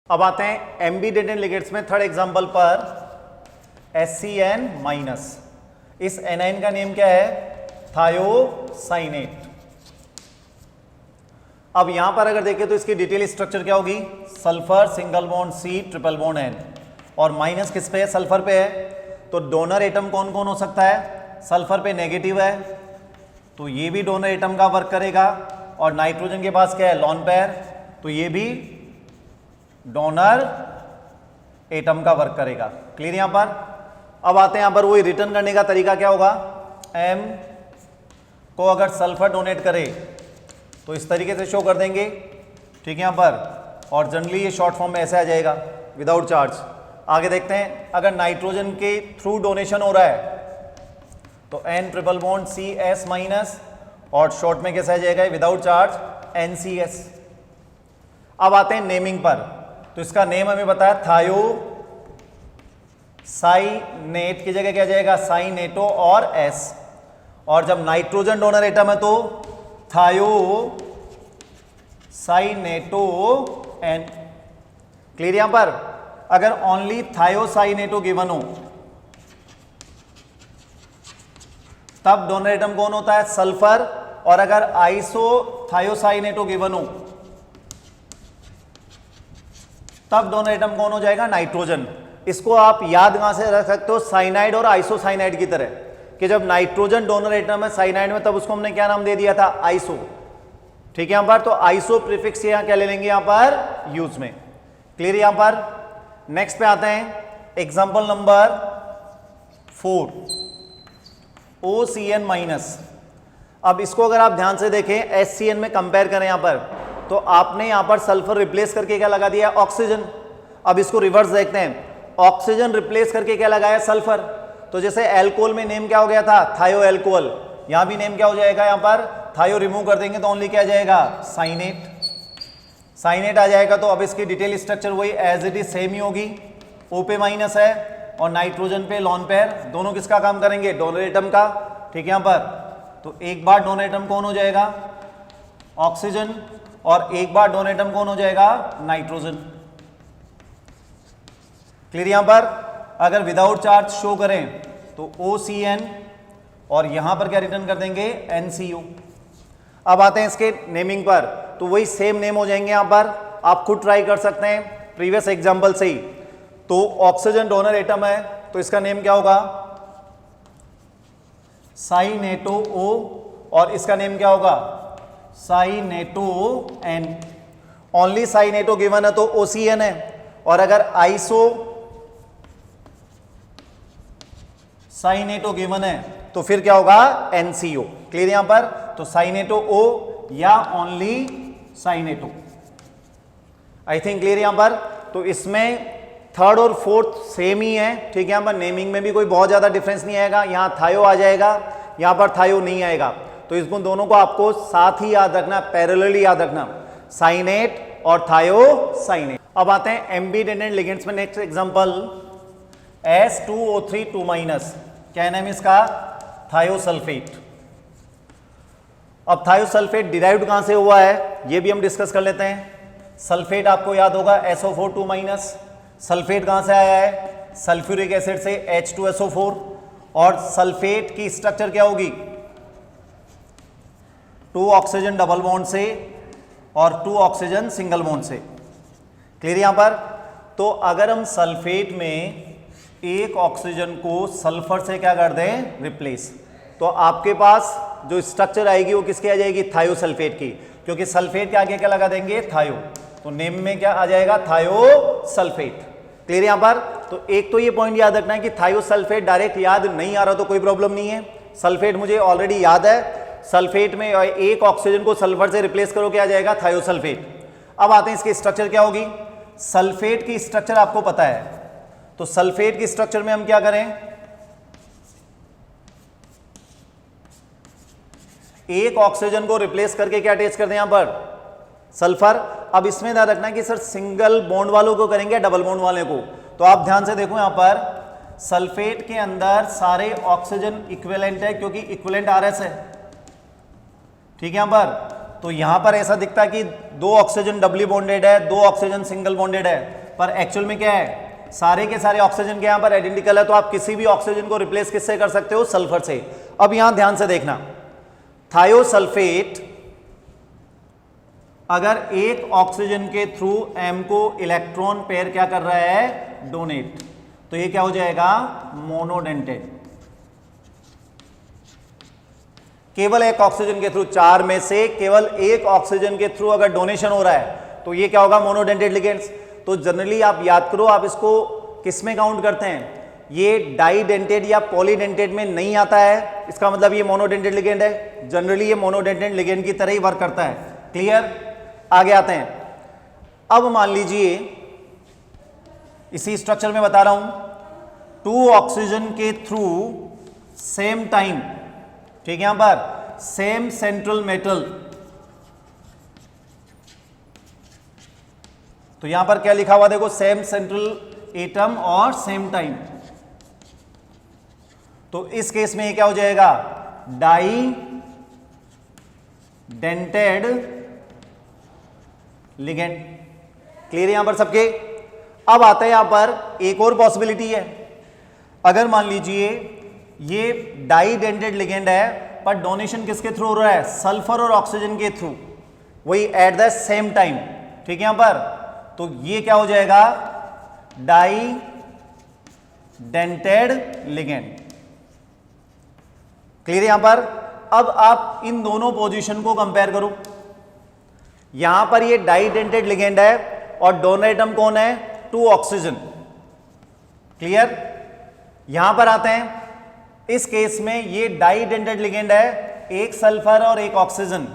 अब आते हैं एम्बीडेंटेड लिगेंड्स में थर्ड एग्जांपल पर HCN माइनस। इस एनाइन का नेम क्या है? थायोसाइनेट। अब यहां पर अगर देखें तो इसकी डिटेल स्ट्रक्चर क्या होगी? Sulphur single bond C triple bond N और माइनस किस पे है? सल्फर पे है। तो डोनर एटम कौन कौन हो सकता है? सल्फर पे नेगेटिव है तो ये भी डोनर एटम का वर्क करेगा और नाइट्रोजन के पास क्या है? लॉन पेयर, तो ये भी डोनर एटम का वर्क करेगा। क्लियर यहां पर? अब आते हैं यहां पर वही रिटर्न करने का तरीका क्या होगा? M को अगर सल्फर डोनेट करे तो इस तरीके से शो कर देंगे, ठीक है यहां पर, और जनरली ये शॉर्ट फॉर्म में ऐसे आ जाएगा विदाउट चार्ज। आगे देखते हैं अगर नाइट्रोजन के थ्रू डोनेशन हो रहा है तो N triple bond CS minus और शॉर्ट में कैसा आ जाएगा? Without charge NCS। अब आते हैं नेमिंग पर, तो इसका नेम हमें बताया थायोसाइनेट की जगह क्या जाएगा? साइनेटो और S। और जब नाइट्रोजन डोनर एटम है तो थायोसाइनेटो N। क्लियर यहां पर? अगर ओनली थायोसाइनेटो गिवन हो तब डोनर एटम कौन होता है? सल्फर। और अगर आइसोथायोसाइनेटो गिवन हो तब डोनर एटम कौन हो जाएगा? नाइट्रोजन। इसको आप याद कहां से रख सकते हो? साइनाइड और आइसोसाइनाइड की तरह, कि जब नाइट्रोजन डोनर एटम है साइनाइड में तब उसको हमने क्या नाम दे दिया था? आइसो। ठीक है यहां पर, तो आइसो प्रीफिक्स यहां क्या ले लेंगे यहां पर? यूज में। क्लियर यहां पर? नेक्स्ट पे आते हैं एग्जांपल नंबर 4 OCN माइनस। अब इसको अगर आप ध्यान से देखें HCN में कंपेयर करें यहां पर, तो आपने यहां पर सल्फर रिप्लेस करके क्या लगा दिया? ऑक्सीजन। अब इसको रिवर्स देखते हैं, ऑक्सीजन रिप्लेस करके क्या लगाया? सल्फर। तो जैसे एल्कोहल में नेम क्या हो गया था? थायो एल्कोहल। यहां भी नेम क्या हो जाएगा? यहां पर थायो रिमूव कर देंगे तो ओनली क्या आ जाएगा? साइनेट। साइनेट आ जाएगा। तो अब इसकी डिटेल स्ट्रक्चर वही एज इट इज सेम ही होगी। O पे माइनस है और नाइट्रोजन पे लॉन पेयर, दोनों किसका काम करेंगे? डोनर एटम का। ठीक है यहां पर, तो एक बार डोनर एटम कौन हो जाएगा? ऑक्सीजन। और एक बार डोनर एटम कौन हो जाएगा? नाइट्रोजन। क्लियर यहां पर? अगर विदाउट चार्ज शो करें तो OCN और यहां पर क्या रिटर्न कर देंगे? NCO। अब आते हैं इसके नेमिंग पर, तो वही सेम नेम हो जाएंगे यहां पर। आप खुद ट्राई कर सकते हैं प्रीवियस एग्जांपल से ही। तो ऑक्सीजन डोनर एटम है तो इसका नेम क्या होगा? साइनेटो O और इसका नेम क्या होगा? साइनेटो N। ओनली साइनेटो गिवन है तो OCN है, और अगर आइसो साइनेटो गिवन है तो फिर क्या होगा? NCO। क्लियर यहां पर? तो साइनेटो O या ओनली साइनेटो। आई थिंक क्लियर यहां पर? तो इसमें थर्ड और फोर्थ सेम ही है। ठीक है यहां पर नेमिंग में भी कोई बहुत ज्यादा डिफरेंस नहीं आएगा। यहां थायो आ जाएगा, यहां पर थायो नहीं आएगा। तो इसको दोनों को आपको साथ ही याद रखना, पैरेलली याद रखना, साइनेट और थायोसाइनेट। अब आते हैं एम्बीडेंटेड लिगेंड्स में। Next example S2O3 2 minus. क्या नाम है इसका? थायोसल्फेट। अब थायोसल्फेट डिराइव्ड कहां से हुआ है ये भी हम डिस्कस कर लेते हैं। सल्फेट आपको याद होगा SO4 2 माइनस। सल्फेट कहां से आया है? सल्फ्यूरिक एसिड से H2SO4। और सल्फेट की स्ट्रक्चर क्या होगी? 2 ऑक्सीजन डबल बॉन्ड से और 2 ऑक्सीजन सिंगल बॉन्ड से। क्लियर यहां पर? तो अगर हम सल्फेट में एक ऑक्सीजन को सल्फर से क्या कर दें? रिप्लेस, तो आपके पास जो स्ट्रक्चर आएगी वो किसकी आ जाएगी? थायोसल्फेट की, क्योंकि सल्फेट के आगे क्या लगा देंगे? थायो। तो नेम में क्या आ जाएगा? थायोसल्फेट। क्लियर यहां पर? तो एक तो ये पॉइंट याद रखना है कि थायोसल्फेट डायरेक्ट याद नहीं आ रहा तो कोई प्रॉब्लम नहीं है। सल्फेट मुझे ऑलरेडी याद है। सल्फेट में एक ऑक्सीजन को सल्फर से रिप्लेस करो क्या आ जाएगा? थायोसल्फेट। अब आते हैं इसकी स्ट्रक्चर क्या होगी। सल्फेट की स्ट्रक्चर आपको पता है, तो सल्फेट की स्ट्रक्चर में हम क्या करें? एक ऑक्सीजन को रिप्लेस करके क्या अटैच कर दें यहां पर? सल्फर। अब इसमें ध्यान रखना है कि सर सिंगल बॉन्ड वालों को करेंगे या डबल बॉन्ड वाले को? तो आप ध्यान से देखो यहां पर सल्फेट के अंदर सारे ऑक्सीजन इक्विवेलेंट है क्योंकि इक्विवेलेंट RS है। ठीक है यहां पर? तो यहां पर ऐसा दिखता है कि 2 ऑक्सीजन डबली बॉन्डेड है, 2 ऑक्सीजन सिंगल बॉन्डेड है, पर एक्चुअल में क्या है, सारे के सारे ऑक्सीजन के यहां पर आइडेंटिकल है। तो आप किसी भी ऑक्सीजन को रिप्लेस किससे कर सकते हो, सल्फर से। अब यहां ध्यान से देखना, थायोसल्फेट अगर एक ऑक्सीजन के थ्रू M को इलेक्ट्रॉन पेयर क्या कर रहा है, डोनेट, तो ये क्या हो जाएगा, मोनोडेंटेड। केवल एक ऑक्सीजन के थ्रू, 4 में से केवल एक ऑक्सीजन के थ्रू अगर डोनेशन हो रहा है तो ये क्या होगा, मोनोडेंटेड लिगेंड्स। तो जनरली आप याद करो, आप इसको किस में काउंट करते हैं, ये डाइडेंटेड या पॉलीडेंटेड में नहीं आता है, इसका मतलब ये मोनोडेंटेड लिगेंड है। जनरली ये मोनोडेंटेड लिगेंड की तरह ही वर्क करता है। क्लियर, आगे आते हैं। अब मान लीजिए इसी स्ट्रक्चर में बता रहा हूं, 2 ऑक्सीजन के थ्रू सेम टाइम, ठीक है, यहां पर सेम सेंट्रल मेटल, तो यहां पर क्या लिखा हुआ देखो, सेम सेंट्रल एटम और सेम टाइम। तो इस केस में ये क्या हो जाएगा, डाई डेंटेड लिगेंड। क्लियर है यहां पर सबके। अब आता है यहां पर एक और पॉसिबिलिटी है, अगर मान लीजिए ये डाइडेंटेड लिगेंड है पर डोनेशन किसके थ्रू हो रहा है, सल्फर और ऑक्सीजन के थ्रू, वही एट द सेम टाइम, ठीक है यहां पर, तो ये क्या हो जाएगा, डाई डेंटेड लिगेंड। क्लियर है यहां पर। अब आप इन दोनों पोजीशन को कंपेयर करो, यहां पर ये डाइडेंटेड लिगेंड है और डोनर एटम कौन है, 2 ऑक्सीजन। क्लियर, यहां पर आते हैं, इस केस में ये डाइडेंटेड लिगेंड है, एक सल्फर और एक ऑक्सीजन।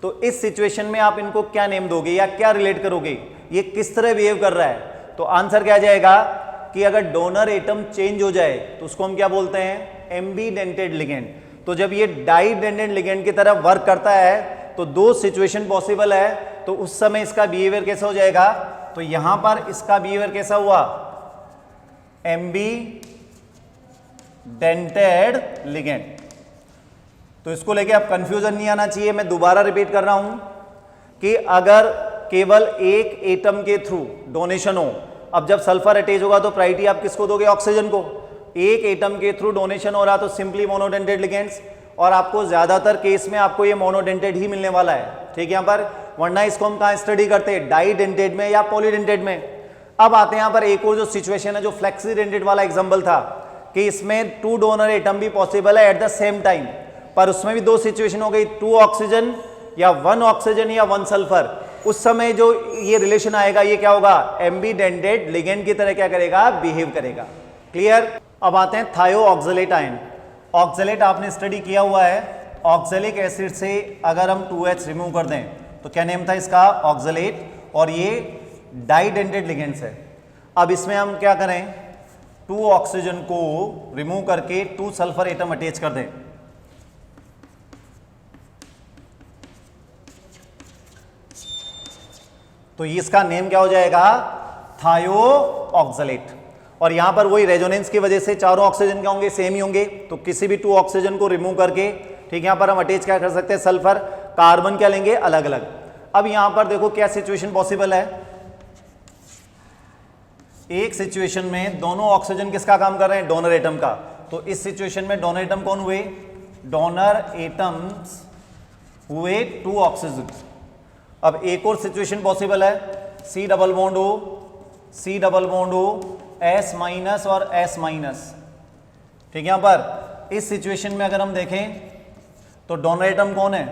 तो इस सिचुएशन में आप इनको क्या नेम दोगे या क्या रिलेट करोगे, ये किस तरह बिहेव कर रहा है, तो आंसर क्या जाएगा कि अगर डोनर एटम चेंज हो जाए तो उसको हम क्या बोलते हैं, एम्बीडेंटेड लिगेंड। तो जब ये डाइडेंटेड लिगेंड की तरह वर्क करता है तो 2 सिचुएशन पॉसिबल है, तो उस समय इसका बिहेवियर कैसा हो जाएगा, तो यहां पर इसका बिहेवियर कैसा हुआ, एम्बीडेंटेड लिगेंड। तो इसको लेके अब कंफ्यूजन नहीं आना चाहिए, मैं दोबारा रिपीट कर रहा हूं कि अगर केवल एक एटम के थ्रू डोनेशन हो, अब जब सल्फर अटैच होगा तो प्रायोरिटी आप किसको दोगे, ऑक्सीजन को। एक एटम के थ्रू डोनेशन हो रहा तो सिंपली मोनोडेंटेड लिगेंड्स, और आपको ज्यादातर केस में आपको ये मोनोडेंटेड ही मिलने वाला है, ठीक है यहां पर, वरना इसको हम कहां स्टडी करते हैं, डाइडेंटेड में या पॉलीडेंटेड में। अब आते हैं यहां पर एक और जो सिचुएशन है, जो फ्लेक्सीडेंटेड वाला एग्जांपल था कि इसमें 2 डोनर एटम भी पॉसिबल है एट द सेम टाइम, पर उसमें भी 2 सिचुएशन हो गई, 2 ऑक्सीजन या 1 ऑक्सीजन या 1 सल्फर। उस समय जो ये रिलेशन आएगा ये क्या होगा, एम्बीडेंटेड लिगेंड की तरह क्या करेगा, बिहेव करेगा। क्लियर। अब आते हैं थायो ऑक्सलेट आयन। ऑक्सलेट आपने स्टडी किया हुआ है, ऑक्सैलिक एसिड से अगर हम 2H रिमूव कर दें तो क्या नेम था इसका, ऑक्सलेट, और ये डाइडेंटेड लिगेंड्स है। अब इसमें हम क्या करें, 2 ऑक्सीजन को रिमूव करके 2 सल्फर एटम अटैच कर दें, तो इसका नेम क्या हो जाएगा, थायो ऑक्सलेट। और यहां पर वही रेजोनेंस की वजह से चारों ऑक्सीजन क्या होंगे, सेम ही होंगे, तो किसी भी 2 ऑक्सीजन को रिमूव करके, ठीक है, यहां पर हम अटैच क्या कर सकते हैं, सल्फर, कार्बन क्या लेंगे, अलग अलग। अब यहां पर देखो क्या सिचुएशन पॉसिबल है, एक सिचुएशन में दोनों ऑक्सीजन किसका काम कर रहे हैं, डोनर एटम का, तो इस सिचुएशन में डोनर एटम कौन हुए, डोनर एटम्स हुए 2 ऑक्सीजन। अब एक और सिचुएशन पॉसिबल है, C double bond O, S minus और S माइनस, ठीक है। यहां पर इस सिचुएशन में अगर हम देखें तो डोनर एटम कौन है,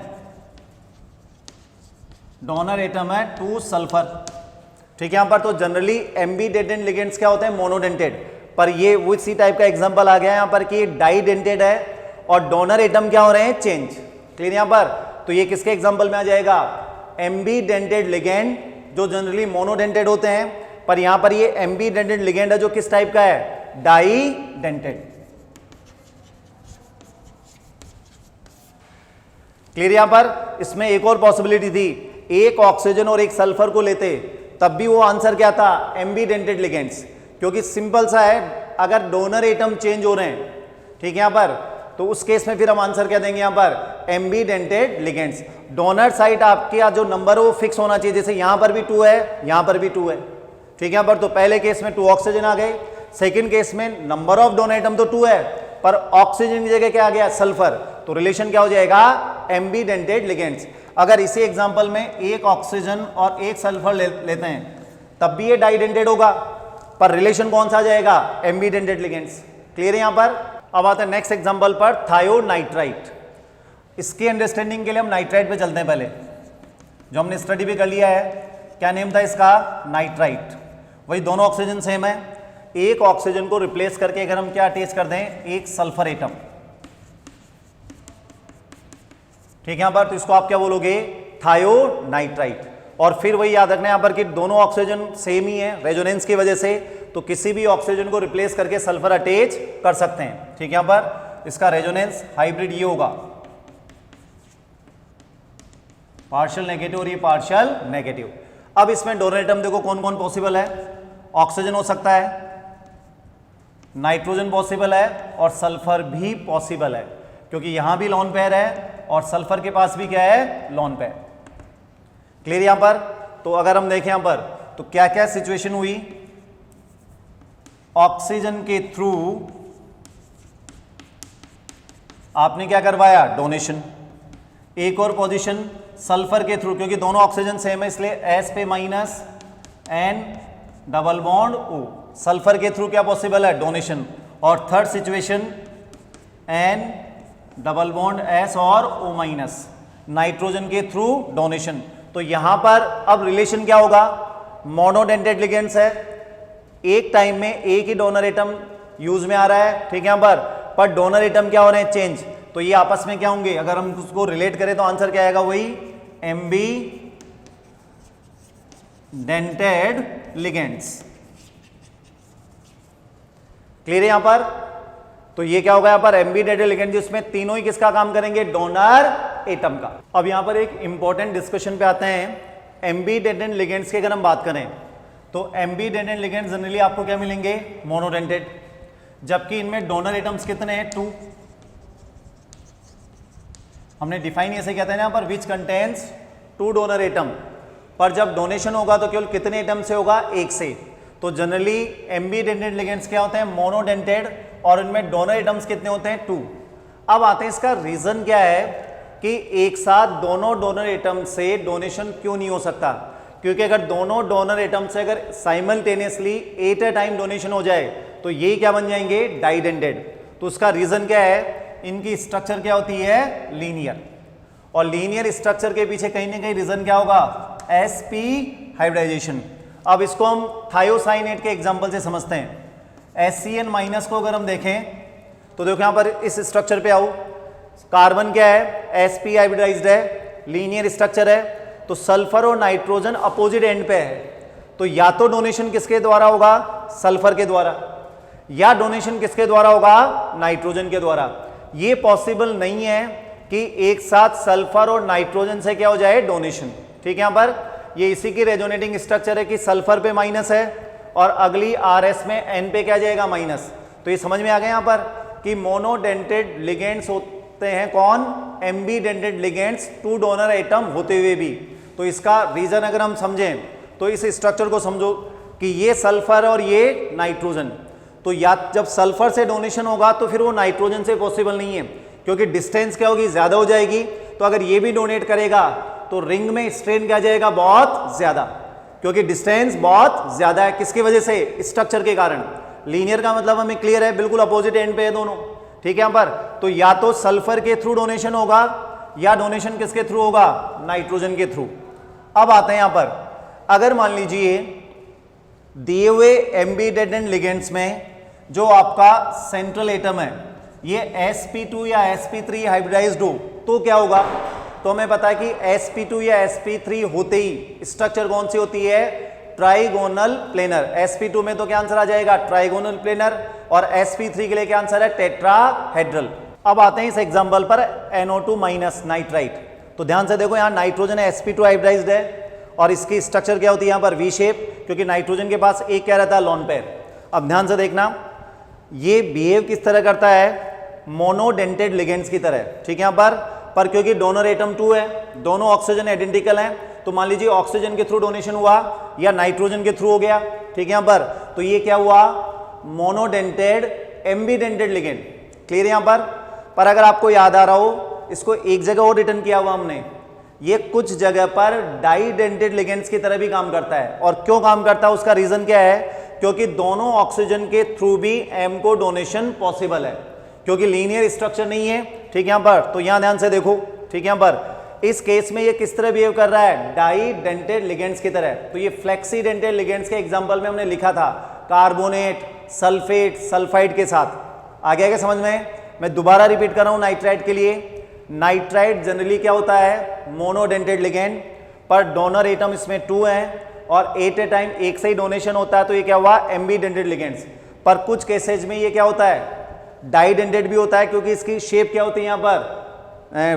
डोनर एटम है 2 सल्फर, ठीक है। यहां पर तो जनरली एम्बीडेंटेड लिगेंड्स क्या होते हैं, मोनोडेंटेड, पर ये वो इसी टाइप का एग्जांपल आ गया यहां पर कि डाइडेंटेड है और डोनर एटम क्या हो रहे हैं, चेंज। क्लियर यहां पर, तो ये किसके एग्जांपल में आ जाएगा, एम्बीडेंटेड लिगेंड, जो जनरली मोनोडेंटेड होते हैं, पर यहां पर ये एम्बीडेंटेड लिगेंड है जो किस टाइप का है, डाइडेंटेड। क्लियर यहां पर। इसमें एक और पॉसिबिलिटी थी, एक ऑक्सीजन और एक सल्फर को लेते तब भी वो आंसर क्या था, एम्बीडेंटेड लिगेंड्स, क्योंकि सिंपल सा है, अगर डोनर एटम चेंज हो रहे हैं, ठीक है, यहां पर तो उस केस में फिर हम आंसर क्या देंगे यहाँ पर, एम्बीडेंटेड लिगेंड्स। डोनर साइट आपके जो नंबर है वो फिक्स होना चाहिए, जैसे यहां पर भी 2 है, यहां पर भी 2 है, ठीक है। यहाँ पर तो पहले केस में 2 ऑक्सीजन आ गए, सेकंड केस में नंबर ऑफ डोनर एटम तो 2 है पर ऑक्सीजन की जगह क्या आ गया, सल्फर, तो रिलेशन क्या हो जाएगा, एम्बीडेंटेड लिगेंड्स। अगर इसी एग्जांपल में एक ऑक्सीजन और एक सल्फर लेते हैं तब भी ये डाइडेंटेड होगा, पर रिलेशन कौन सा आ जाएगा, एम्बीडेंटेड लिगेंड्स। क्लियर है यहाँ पर। अब आते हैं नेक्स्ट एग्जांपल पर, थायोनाइट्राइट। इसके अंडरस्टैंडिंग के लिए हम नाइट्राइट पे चलते हैं पहले, जो हमने स्टडी भी कर लिया है। क्या नेम था इसका, नाइट्राइट। वही दोनों ऑक्सीजन सेम है, एक ऑक्सीजन को रिप्लेस करके अगर हम क्या अटैच कर दें, एक सल्फर एटम, ठीक है यहाँ पर, तो इसको आप क्या बोलोगे, थायोनाइट्राइट। और फिर वही याद रखना यहाँ पर कि दोनों ऑक्सीजन सेम ही है रेजोनेंस की वजह से, तो किसी भी ऑक्सीजन को रिप्लेस करके सल्फर अटैच कर सकते हैं, ठीक है। यहाँ पर इसका रेजोनेंस हाइब्रिड ये होगा, पार्शियल नेगेटिव और ये पार्शियल नेगेटिव। अब इसमें डोनर एटम देखो कौन कौन पॉसिबल है, ऑक्सीजन हो सकता है, नाइट्रोजन पॉसिबल है और सल्फर भी पॉसिबल है, क्योंकि यहां भी लोन पेयर है और सल्फर के पास भी क्या है, लोन पेयर। क्लियर यहां पर। तो अगर हम देखें यहां पर तो क्या क्या सिचुएशन हुई, ऑक्सीजन के थ्रू आपने क्या करवाया, डोनेशन। एक और पोजीशन सल्फर के थ्रू, क्योंकि दोनों ऑक्सीजन सेम है इसलिए एस पे minus N double bond O, sulphur के थ्रू क्या पॉसिबल है, डोनेशन। और third situation N double bond S और ओ माइनस, नाइट्रोजन के थ्रू डोनेशन। तो यहां पर अब रिलेशन क्या होगा, मोनोडेंटेड लिगेंड्स है, एक टाइम में एक ही डोनर एटम यूज में आ रहा है, ठीक है यहाँ पर डोनर एटम क्या हो रहे हैं, चेंज। तो ये आपस में क्या होंगे, अगर हम उसको रिलेट करें तो आंसर क्या आएगा, वही एम्बीडेंटेड लिगेंड्स। क्लियर है यहां पर। तो ये क्या होगा यहाँ पर, एम्बीडेंटेड लिगेंड, जिसमें तीनों ही किसका काम करेंगे, डोनर एटम का। अब यहां पर एक इंपॉर्टेंट डिस्कशन पे आते हैं, एम्बीडेंटेड लिगेंड्स की अगर हम बात करें तो एम्बीडेंटेड लिगेंड्स जनरली आपको क्या मिलेंगे, मोनोडेंटेड, जबकि इनमें डोनर एटम्स कितने हैं, 2। हमने डिफाइन ऐसे कहते हैं ना पर विच कंटेन्स 2 डोनर एटम, पर जब डोनेशन होगा तो केवल कितने एटम से होगा, एक से। तो जनरली एम्बीडेंटेड लिगेंड्स क्या होते हैं, मोनोडेंटेड, और इनमें डोनर एटम्स कितने होते हैं, 2। अब आते हैं इसका रीजन क्या है कि एक साथ दोनों डोनर एटम से डोनेशन क्यों नहीं हो सकता, क्योंकि अगर दोनों डोनर एटम से अगर साइमल्टेनियसली एट ए टाइम डोनेशन हो जाए तो ये क्या बन जाएंगे, डाइडेंटेड। तो उसका रीजन क्या है, इनकी स्ट्रक्चर क्या होती है, लीनियर, और लीनियर स्ट्रक्चर के पीछे कहीं ना कहीं रीजन क्या होगा, sp हाइब्रिडाइजेशन। अब इसको हम थायोसाइनेट के एग्जांपल से समझते हैं। HCN माइनस को अगर हम देखें तो देखो यहां पर इस स्ट्रक्चर पे आओ, कार्बन क्या है, sp हाइब्रिडाइज्ड है, लीनियर स्ट्रक्चर है, तो सल्फर और नाइट्रोजन अपोजिट एंड पे है, तो या तो डोनेशन किसके द्वारा होगा, सल्फर के द्वारा, या डोनेशन किसके द्वारा होगा, नाइट्रोजन के द्वारा। ये पॉसिबल नहीं है कि एक साथ सल्फर और नाइट्रोजन से क्या हो जाए, डोनेशन, ठीक है। यहां पर ये इसी की रेजोनेटिंग स्ट्रक्चर है कि सल्फर पे माइनस है और अगली RS में N पे क्या जाएगा, माइनस। तो ये समझ में आ गया यहां पर कि मोनोडेंटेड लिगेंड्स होते हैं कौन, एम्बीडेंटेड लिगेंड्स 2 डोनर एटम होते हुए भी। तो इसका रीजन अगर हम समझें तो इस स्ट्रक्चर को समझो कि ये सल्फर और ये नाइट्रोजन, तो या जब सल्फर से डोनेशन होगा तो फिर वो नाइट्रोजन से पॉसिबल नहीं है, क्योंकि डिस्टेंस क्या होगी, ज्यादा हो जाएगी। तो अगर ये भी डोनेट करेगा तो रिंग में स्ट्रेन क्या जाएगा, बहुत ज्यादा, क्योंकि डिस्टेंस बहुत ज्यादा है, किसकी वजह से, स्ट्रक्चर के कारण। लीनियर का मतलब हमें क्लियर है, बिल्कुल अपोजिट एंड पे है दोनों, ठीक है। यहां पर तो या तो सल्फर के थ्रू डोनेशन होगा या डोनेशन किसके थ्रू होगा, नाइट्रोजन के थ्रू। अब आते हैं यहां पर, अगर मान लीजिए दिए हुए एम्बीडेंटेड लिगेंड्स में जो आपका सेंट्रल एटम है ये sp2 या sp3 हाइब्रिडाइज्ड हो तो क्या होगा। तो हमें पता है कि sp2 या sp3 होते ही स्ट्रक्चर कौन सी होती है, ट्राइगोनल प्लेनर। sp2 में तो क्या आंसर आ जाएगा, ट्राइगोनल प्लेनर, और sp3 के लिए क्या आंसर है, टेट्राहेड्रल। अब आते हैं इस एग्जांपल पर NO2 माइनस नाइट्राइट। तो ध्यान से देखो यहाँ नाइट्रोजन sp2 हाइब्रिडाइज्ड है और इसकी स्ट्रक्चर क्या होती है यहाँ पर, वी शेप, क्योंकि नाइट्रोजन के पास एक क्या रहता है, लोन पेयर। अब ध्यान से देखना ये बिहेव किस तरह करता है, मोनोडेंटेड लिगेंड्स की तरह, ठीक है। यहाँ पर क्योंकि डोनर एटम 2 है, दोनों ऑक्सीजन आइडेंटिकल हैं, तो मान लीजिए ऑक्सीजन के थ्रू डोनेशन हुआ या नाइट्रोजन के थ्रू हो गया, ठीक है। यहाँ पर तो ये क्या हुआ, मोनोडेंटेड एम्बीडेंटेड लिगेंड, क्लियर यहाँ पर अगर आपको याद आ रहा हो, इसको एक जगह और रिटर्न किया हुआ हमने, ये कुछ जगह पर डाइडेंटेड लिगेंड्स की तरह भी काम करता है। और क्यों काम करता है, उसका रीजन क्या है, क्योंकि दोनों ऑक्सीजन के थ्रू भी एम को डोनेशन पॉसिबल है, क्योंकि लीनियर स्ट्रक्चर नहीं है, ठीक है। यहाँ पर तो यहाँ ध्यान से देखो, ठीक है। यहाँ पर इस केस में ये किस तरह बिहेव कर रहा है, डाइडेंटेड लिगेंड्स की तरह। तो ये फ्लेक्सीडेंटेड लिगेंड्स के एग्जांपल में हमने लिखा था कार्बोनेट, सल्फेट, सल्फाइड के साथ। आ गया क्या समझ में? मैं दोबारा रिपीट कर रहा हूं नाइट्राइट के लिए। नाइट्राइट जनरली क्या होता है, मोनोडेंटेड लिगेंड, पर डोनर एटम इसमें 2 हैं और एट ए टाइम एक से ही डोनेशन होता है, तो ये क्या हुआ, एम्बीडेंटेड लिगेंड्स। पर कुछ केसेज में ये क्या होता है, डाइडेंटेड भी होता है, क्योंकि इसकी शेप क्या होती है, यहाँ पर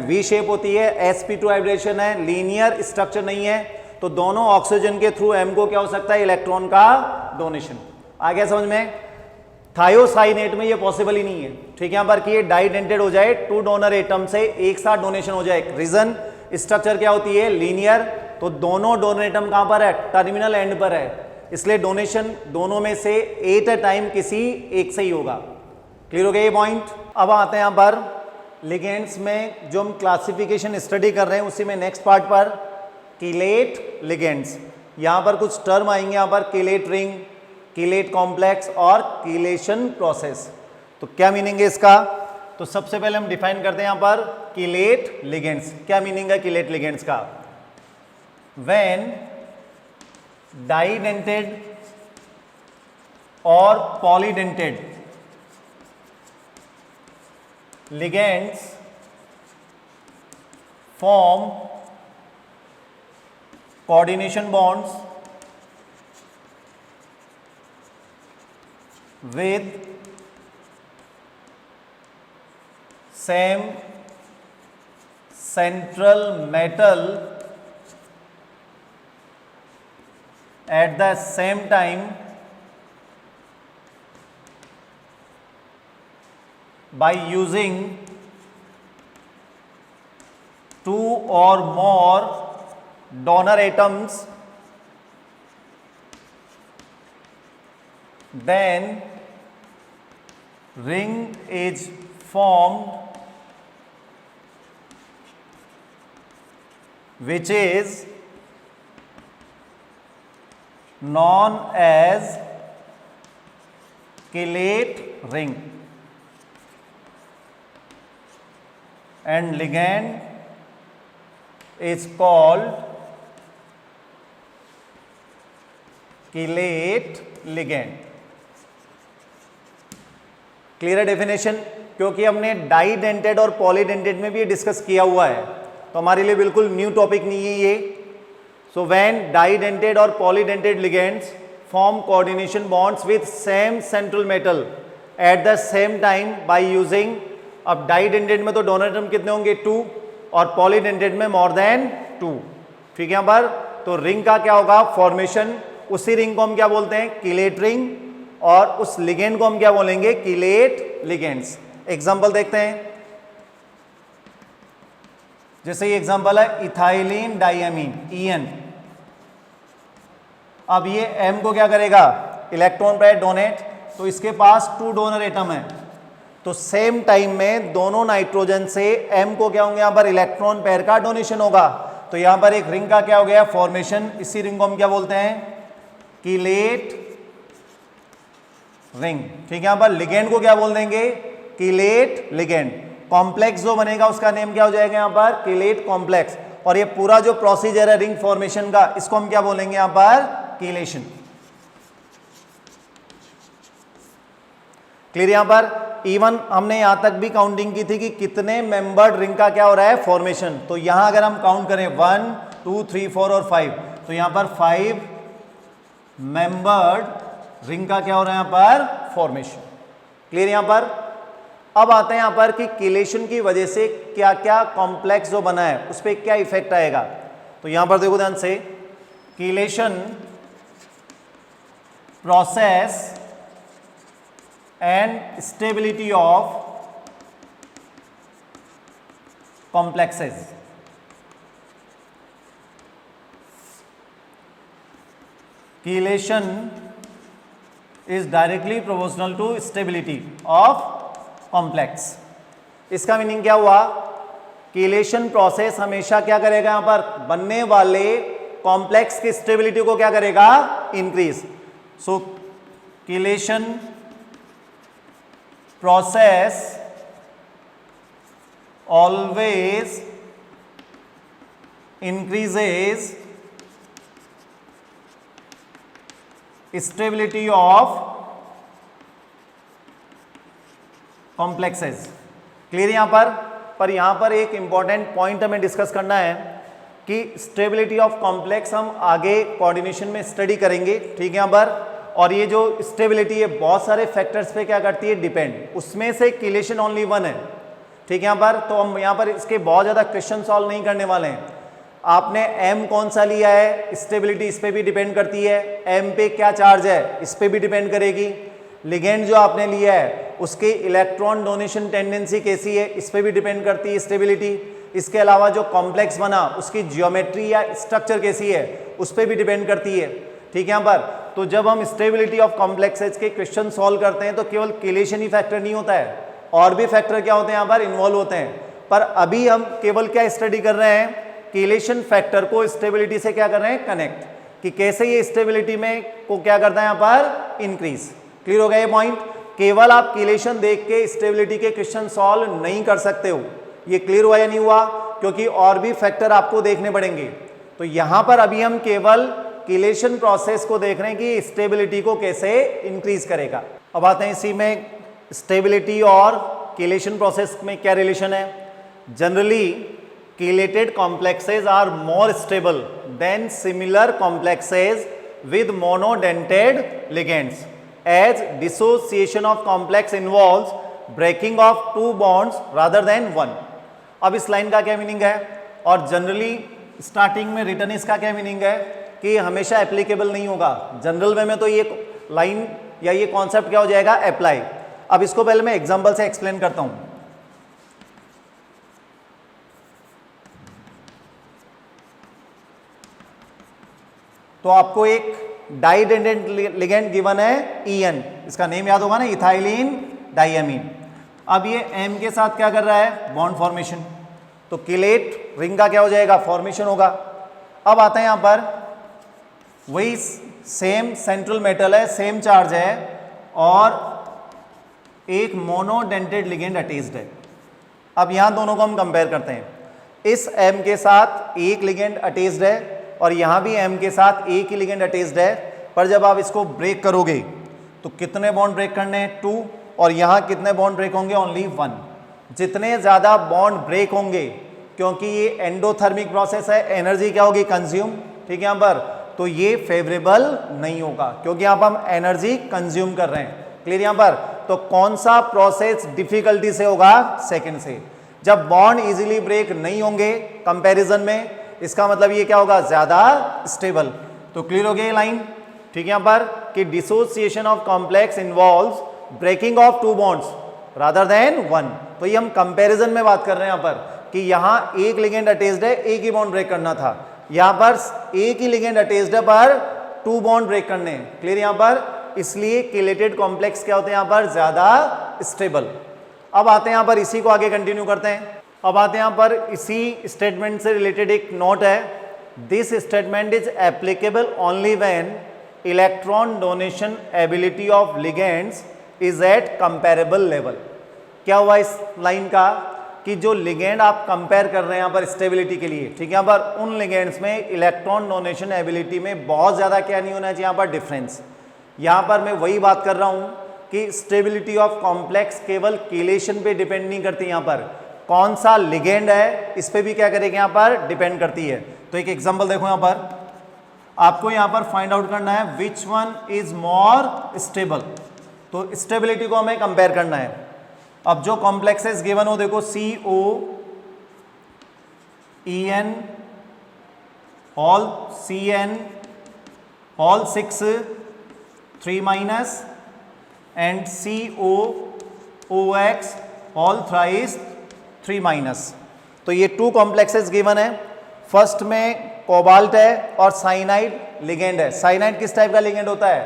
वी शेप होती है, sp2 हाइब्रिडेशन है, लीनियर स्ट्रक्चर नहीं है, तो दोनों ऑक्सीजन के थ्रू एम को क्या हो सकता है, इलेक्ट्रॉन का डोनेशन। आ गया समझ में? थायोसाइनेट में ये पॉसिबल ही नहीं है, ठीक है। यहाँ पर कि ये डाइडेंटेड हो जाए, 2 डोनर एटम से एक साथ डोनेशन हो जाए। रीजन, स्ट्रक्चर क्या होती है, लीनियर, तो दोनों डोनर एटम कहां पर है, टर्मिनल एंड पर है, इसलिए डोनेशन दोनों में से एट ए टाइम किसी एक से ही होगा। क्लियर हो गया ये पॉइंट? अब आते हैं यहाँ पर लिगेंड्स में जो हम क्लासिफिकेशन स्टडी कर रहे हैं, उसी में नेक्स्ट पार्ट पर कीलेट लिगेंड्स। यहाँ पर कुछ टर्म आएंगे, यहाँ पर कीलेट रिंग, कीलेट कॉम्प्लेक्स और कीलेशन प्रोसेस। तो क्या मीनिंग है इसका? तो सबसे पहले हम डिफाइन करते हैं यहाँ पर कीलेट लिगेंड्स। क्या मीनिंग है कीलेट लिगेंड्स का? व्हेन डाइडेंटेड और polydentate ligands form coordination bonds with same central metal at the same time by using 2 or more donor atoms, then ring is formed which is known as chelate ring, and ligand is called chelate ligand। Clear है definition? क्योंकि हमने डाइडेंटेड और polydentate में भी discuss किया हुआ है, तो हमारे लिए बिल्कुल न्यू टॉपिक नहीं है ये। सो व्हेन डाइडेंटेड और polydentate ligands form coordination bonds with same central metal at the same time by using, अब डाइडेंटेड में तो डोनर एटम कितने होंगे, 2, और पॉलीडेंटेड में मोर देन 2, ठीक है। यहाँ पर तो रिंग का क्या होगा, फॉर्मेशन, उसी रिंग को हम क्या बोलते हैं, कीलेट रिंग, और उस लिगेंड को हम क्या बोलेंगे, कीलेट लिगेंड्स। एग्जांपल देखते हैं, जैसे ये एग्जांपल है इथाइलिन डाइएमीन, EN। अब ये M को क्या करेगा, इलेक्ट्रॉन पेयर डोनेट, तो इसके पास 2 डोनर एटम है, तो सेम टाइम में दोनों नाइट्रोजन से M को क्या होंगे, यहाँ पर इलेक्ट्रॉन पेयर का डोनेशन होगा, तो यहाँ पर एक रिंग का क्या हो गया, फॉर्मेशन। इसी रिंग को हम क्या बोलते हैं, कीलेट रिंग, ठीक है। यहाँ पर लिगेंड को क्या बोल देंगे, कीलेट लिगेंड। कॉम्प्लेक्स जो बनेगा उसका नेम क्या हो जाएगा, यहाँ पर कीलेट कॉम्प्लेक्स। और ये पूरा जो प्रोसीजर है रिंग फॉर्मेशन का, इसको हम क्या बोलेंगे, यहाँ पर कीलेशन। क्लियर? यहाँ पर इवन हमने यहां तक भी काउंटिंग की थी कि कितने मेंबर्ड रिंग का क्या हो रहा है, फॉर्मेशन। तो यहां अगर हम काउंट करें 1 2 3 4 और 5, तो यहां पर 5 मेंबर्ड रिंग का क्या हो रहा है, यहां पर फॉर्मेशन। क्लियर? यहां पर अब आते हैं यहां पर कि कीलेशन की वजह से क्या क्या कॉम्प्लेक्स जो बना है उस पर क्या इफेक्ट आएगा। तो यहां पर देखो ध्यान से, chelation process and stability of complexes. Chelation is directly proportional to stability of complex. इसका मीनिंग क्या हुआ? कीलेशन प्रोसेस हमेशा क्या करेगा? यहां पर बनने वाले कॉम्प्लेक्स की स्टेबिलिटी को क्या करेगा? Increase. So chelation process always increases stability of complexes. Clear यहां पर यहां पर एक इंपॉर्टेंट पॉइंट हमें डिस्कस करना है कि स्टेबिलिटी ऑफ कॉम्प्लेक्स हम आगे कोऑर्डिनेशन में स्टडी करेंगे. ठीक है यहां पर. और ये जो स्टेबिलिटी है बहुत सारे फैक्टर्स पे क्या करती है? डिपेंड. उसमें से कीलेशन ओनली वन है. ठीक है यहां पर. तो हम यहां पर इसके बहुत ज्यादा क्वेश्चन सॉल्व नहीं करने वाले हैं. आपने m कौन सा लिया है, स्टेबिलिटी इस पे भी डिपेंड करती है. m पे क्या चार्ज है, इस पे भी डिपेंड करेगी. लिगेंड जो आपने लिया है उसके इलेक्ट्रॉन डोनेशन टेंडेंसी कैसी है, इस पे भी डिपेंड करती है स्टेबिलिटी. इसके अलावा जो कॉम्प्लेक्स बना उसकी ज्योमेट्री या स्ट्रक्चर कैसी है, उस पे भी डिपेंड करती है. ठीक है यहाँ पर. तो जब हम स्टेबिलिटी ऑफ कॉम्प्लेक्सेस के क्वेश्चन सॉल्व करते हैं तो केवल कीलेशन ही फैक्टर नहीं होता है, और भी फैक्टर क्या होते हैं यहाँ पर? इन्वॉल्व होते हैं. पर अभी हम केवल क्या स्टडी कर रहे हैं? कीलेशन फैक्टर को स्टेबिलिटी से क्या कर रहे हैं? कनेक्ट. कि कैसे ये स्टेबिलिटी में को क्या करता है यहाँ पर? इंक्रीज. क्लियर हो गया ये पॉइंट? केवल आप कीलेशन देख के स्टेबिलिटी के क्वेश्चन सॉल्व नहीं कर सकते हो. ये क्लियर हुआ या नहीं हुआ? क्योंकि और भी फैक्टर आपको देखने पड़ेंगे. तो यहां पर अभी हम केवल कीलेशन प्रोसेस को देख रहे हैं कि स्टेबिलिटी को कैसे इंक्रीज करेगा. अब आते हैं इसी में स्टेबिलिटी और कीलेशन प्रोसेस में क्या रिलेशन है. Generally chelated complexes are more stable than similar complexes with monodentate ligands, as dissociation of complex involves breaking of two bonds rather than one. अब इस लाइन का क्या मीनिंग है? और जनरली स्टार्टिंग में रिटर्न इसका क्या मीनिंग है कि हमेशा एप्लीकेबल नहीं होगा. जनरल वे में तो ये लाइन या ये कॉन्सेप्ट क्या हो जाएगा? अप्लाई. अब इसको पहले मैं एग्जांपल से एक्सप्लेन करता हूं. तो आपको एक डाइडेंडेंट लिगेंड गिवन है EN. इसका नेम याद होगा ना, इथाइलिन डाइएमीन. अब ये M के साथ क्या कर रहा है? Bond formation. तो किलेट रिंग का क्या हो जाएगा? फॉर्मेशन होगा. अब आता है यहां पर वही सेम सेंट्रल मेटल है, सेम चार्ज है और एक मोनोडेंटेड लिगेंड अटैच्ड है. अब यहां दोनों को हम कंपेयर करते हैं. इस M के साथ एक लिगेंड अटैच्ड है और यहां भी M के साथ एक ही लिगेंड अटैच्ड है. पर जब आप इसको ब्रेक करोगे तो कितने बॉन्ड ब्रेक करने हैं? 2. और यहां कितने बॉन्ड ब्रेक होंगे? ओनली 1. जितने ज्यादा बॉन्ड ब्रेक होंगे, क्योंकि ये एंडोथर्मिक प्रोसेस है, एनर्जी क्या होगी? कंज्यूम. ठीक है यहां पर. तो ये फेवरेबल नहीं होगा क्योंकि यहां पर हम एनर्जी कंज्यूम कर रहे हैं. क्लियर यहां पर. तो कौन सा प्रोसेस डिफिकल्टी से होगा? सेकेंड से. जब बॉन्ड इजीली ब्रेक नहीं होंगे कंपैरिजन में, इसका मतलब ये क्या होगा? ज्यादा स्टेबल. तो क्लियर हो गया ये लाइन. ठीक है यहां पर कि dissociation of complex involves breaking of two bonds rather than one. तो ये हम कंपैरिजन में बात कर रहे हैं यहां पर कि यहां एक लिगेंड अटैच्ड है, एक ही बॉन्ड ब्रेक करना था. यहां पर एक ही लिगेंड अटैच्ड है पर 2 बॉन्ड ब्रेक करने हैं. क्लियर यहां पर. इसलिए केलेटेड कॉम्प्लेक्स क्या होते हैं यहां पर? ज्यादा स्टेबल. अब आते हैं यहां पर, इसी को आगे कंटिन्यू करते हैं. अब आते हैं यहां पर इसी स्टेटमेंट से रिलेटेड एक नोट है. This statement is applicable only when electron donation ability of ligands is at comparable level. क्या हुआ इस लाइन का? कि जो लिगेंड आप कंपेयर कर रहे हैं यहां पर स्टेबिलिटी के लिए, ठीक है, यहां पर उन लिगेंड्स में इलेक्ट्रॉन डोनेशन एबिलिटी में बहुत ज्यादा क्या नहीं होना चाहिए यहां पर? डिफरेंस. यहां पर मैं वही बात कर रहा हूं कि स्टेबिलिटी ऑफ कॉम्प्लेक्स केवल कीलेशन पे डिपेंड नहीं करती. यहां पर कौन सा लिगेंड है इस पे भी क्या करेगी यहां पर? डिपेंड करती है. तो एक एग्जांपल देखो यहां पर. आपको यहां पर फाइंड आउट करना है which one is more stable. तो स्टेबिलिटी को हमें कंपेयर करना है. अब जो कॉम्प्लेक्सेस गिवन हो देखो, CO EN all CN all 6 3 minus and COOX all thrice 3 minus. तो ये 2 कॉम्प्लेक्सेस गिवन है। फर्स्ट में कोबाल्ट है और साइनाइड लिगेंड है। साइनाइड किस टाइप का लिगेंड होता है?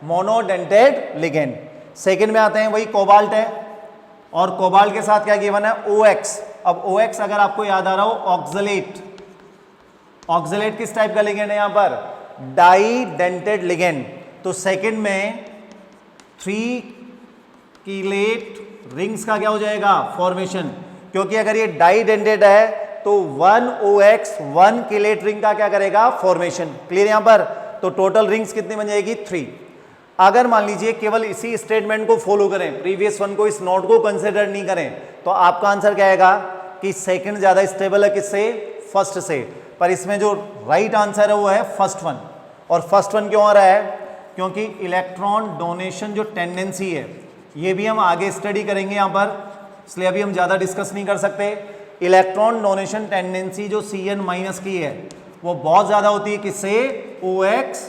Monodentate ligand. सेकंड में आते हैं, वही कोबाल्ट है और कोबाल्ट के साथ क्या गिवन है? OX। अब OX अगर आपको याद आ रहा हो, ऑक्सलेट। ऑक्सलेट किस टाइप का लिगेंड है? यहां पर डाइडेंटेड लिगेंड। तो सेकंड में 3 कीलेट रिंग्स का क्या हो जाएगा? फॉर्मेशन। क्योंकि अगर ये डाइडेंटेड है तो 1 OX 1 कीलेट रिंग का क्या करेगा? फॉर्मेशन। क्लियर यहां पर? तो टोटल रिंग्स कितनी बन जाएगी? 3। अगर मान लीजिए केवल इसी स्टेटमेंट को फॉलो करें, प्रीवियस वन को, इस नोट को कंसिडर नहीं करें, तो आपका आंसर क्या आएगा कि सेकंड ज्यादा स्टेबल है किससे? फर्स्ट से। पर इसमें जो राइट आंसर है वो है फर्स्ट वन। और फर्स्ट वन क्यों आ रहा है? क्योंकि इलेक्ट्रॉन डोनेशन जो टेंडेंसी है, ये भी हम आगे स्टडी करेंगे यहां पर, इसलिए अभी हम ज्यादा डिस्कस नहीं कर सकते। इलेक्ट्रॉन डोनेशन टेंडेंसी जो Cn माइनस की है वो बहुत ज्यादा होती है किससे? OX